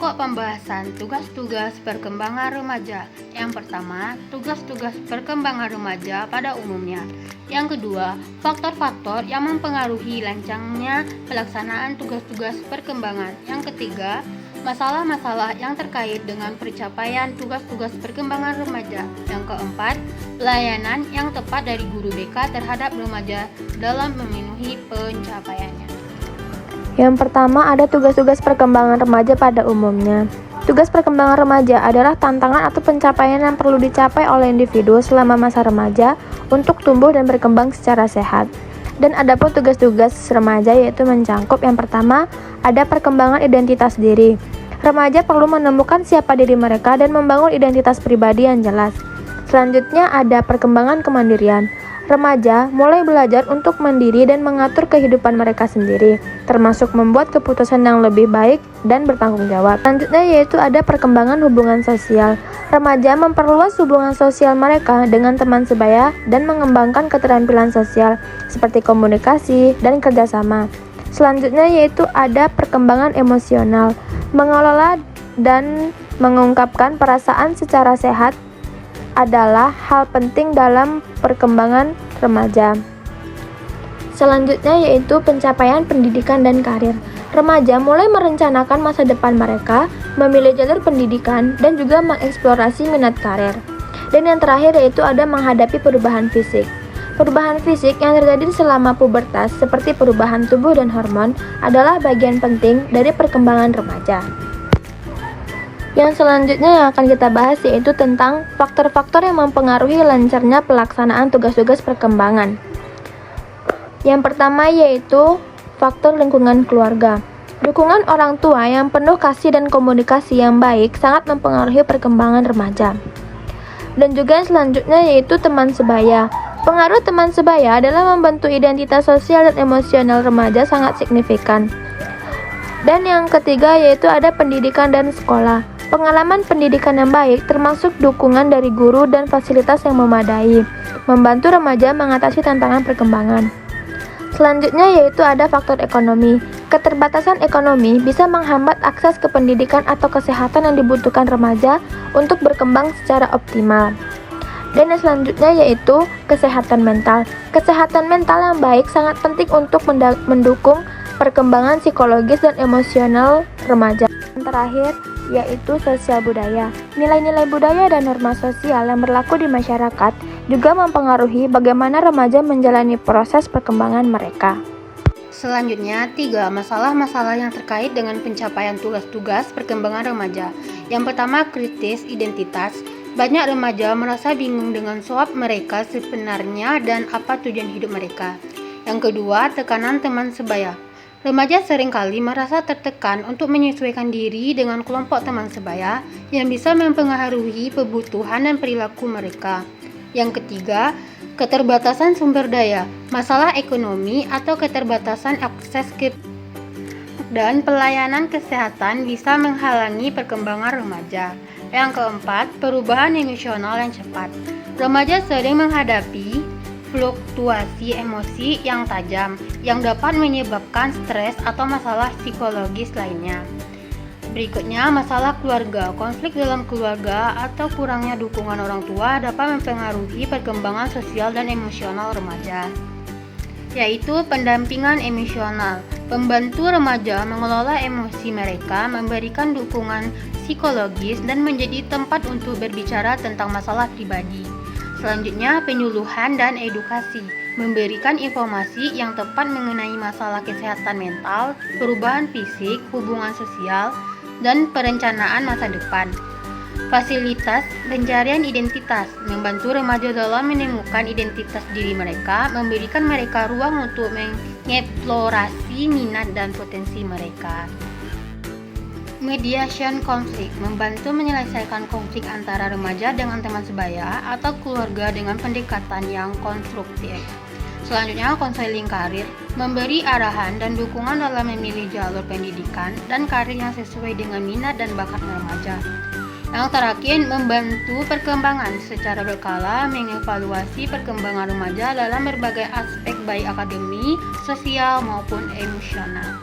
Pokok pembahasan tugas-tugas perkembangan remaja. Yang pertama, tugas-tugas perkembangan remaja pada umumnya. Yang kedua, faktor-faktor yang mempengaruhi lancangnya pelaksanaan tugas-tugas perkembangan. Yang ketiga, masalah-masalah yang terkait dengan pencapaian tugas-tugas perkembangan remaja. Yang keempat, pelayanan yang tepat dari guru BK terhadap remaja dalam memenuhi pencapaiannya. Yang pertama ada tugas-tugas perkembangan remaja pada umumnya. Tugas perkembangan remaja adalah tantangan atau pencapaian yang perlu dicapai oleh individu selama masa remaja untuk tumbuh dan berkembang secara sehat. Dan adapun tugas-tugas remaja yaitu mencangkup yang pertama ada perkembangan identitas diri. Remaja perlu menemukan siapa diri mereka dan membangun identitas pribadi yang jelas. Selanjutnya ada perkembangan kemandirian. Remaja mulai belajar untuk mandiri dan mengatur kehidupan mereka sendiri, termasuk membuat keputusan yang lebih baik dan bertanggung jawab. Selanjutnya yaitu ada perkembangan hubungan sosial. Remaja memperluas hubungan sosial mereka dengan teman sebaya dan mengembangkan keterampilan sosial seperti komunikasi dan kerjasama. Selanjutnya yaitu ada perkembangan emosional. Mengelola dan mengungkapkan perasaan secara sehat adalah hal penting dalam perkembangan remaja. Selanjutnya yaitu pencapaian pendidikan dan karir. Remaja mulai merencanakan masa depan mereka, memilih jalur pendidikan, dan juga mengeksplorasi minat karir. Dan yang terakhir yaitu ada menghadapi perubahan fisik. Perubahan fisik yang terjadi selama pubertas seperti perubahan tubuh dan hormon adalah bagian penting dari perkembangan remaja. Yang selanjutnya yang akan kita bahas yaitu tentang faktor-faktor yang mempengaruhi lancarnya pelaksanaan tugas-tugas perkembangan. Yang pertama yaitu faktor lingkungan keluarga. Dukungan orang tua yang penuh kasih dan komunikasi yang baik sangat mempengaruhi perkembangan remaja. Dan juga yang selanjutnya yaitu teman sebaya. Pengaruh teman sebaya adalah membentuk identitas sosial dan emosional remaja sangat signifikan. Dan yang ketiga yaitu ada pendidikan dan sekolah. Pengalaman pendidikan yang baik termasuk dukungan dari guru dan fasilitas yang memadai, membantu remaja mengatasi tantangan perkembangan. Selanjutnya yaitu ada faktor ekonomi. Keterbatasan ekonomi bisa menghambat akses ke pendidikan atau kesehatan yang dibutuhkan remaja untuk berkembang secara optimal. Dan yang selanjutnya yaitu kesehatan mental. Kesehatan mental yang baik sangat penting untuk mendukung perkembangan psikologis dan emosional remaja. Yang terakhir yaitu sosial budaya. Nilai-nilai budaya dan norma sosial yang berlaku di masyarakat juga mempengaruhi bagaimana remaja menjalani proses perkembangan mereka. Selanjutnya, 3 masalah-masalah yang terkait dengan pencapaian tugas-tugas perkembangan remaja. Yang pertama, krisis identitas. Banyak remaja merasa bingung dengan siapa mereka sebenarnya dan apa tujuan hidup mereka. Yang kedua, tekanan teman sebaya. Remaja seringkali merasa tertekan untuk menyesuaikan diri dengan kelompok teman sebaya yang bisa mempengaruhi kebutuhan dan perilaku mereka. Yang ketiga, keterbatasan sumber daya, masalah ekonomi atau keterbatasan akses ke dan pelayanan kesehatan bisa menghalangi perkembangan remaja. Yang keempat, perubahan emosional yang cepat. Remaja sering menghadapi fluktuasi emosi yang tajam yang dapat menyebabkan stres atau masalah psikologis lainnya. Berikutnya, masalah keluarga. Konflik dalam keluarga atau kurangnya dukungan orang tua dapat mempengaruhi perkembangan sosial dan emosional remaja, yaitu pendampingan emosional. Membantu remaja mengelola emosi mereka, memberikan dukungan psikologis, dan menjadi tempat untuk berbicara tentang masalah pribadi. Selanjutnya, penyuluhan dan edukasi. Memberikan informasi yang tepat mengenai masalah kesehatan mental, perubahan fisik, hubungan sosial, dan perencanaan masa depan. Fasilitas pencarian identitas. Membantu remaja dalam menemukan identitas diri mereka, memberikan mereka ruang untuk mengeksplorasi minat dan potensi mereka. Mediation konflik. Membantu menyelesaikan konflik antara remaja dengan teman sebaya atau keluarga dengan pendekatan yang konstruktif. Selanjutnya, konseling karir. Memberi arahan dan dukungan dalam memilih jalur pendidikan dan karir yang sesuai dengan minat dan bakat remaja. Yang terakhir, membantu perkembangan secara berkala, mengevaluasi perkembangan remaja dalam berbagai aspek baik akademi, sosial maupun emosional.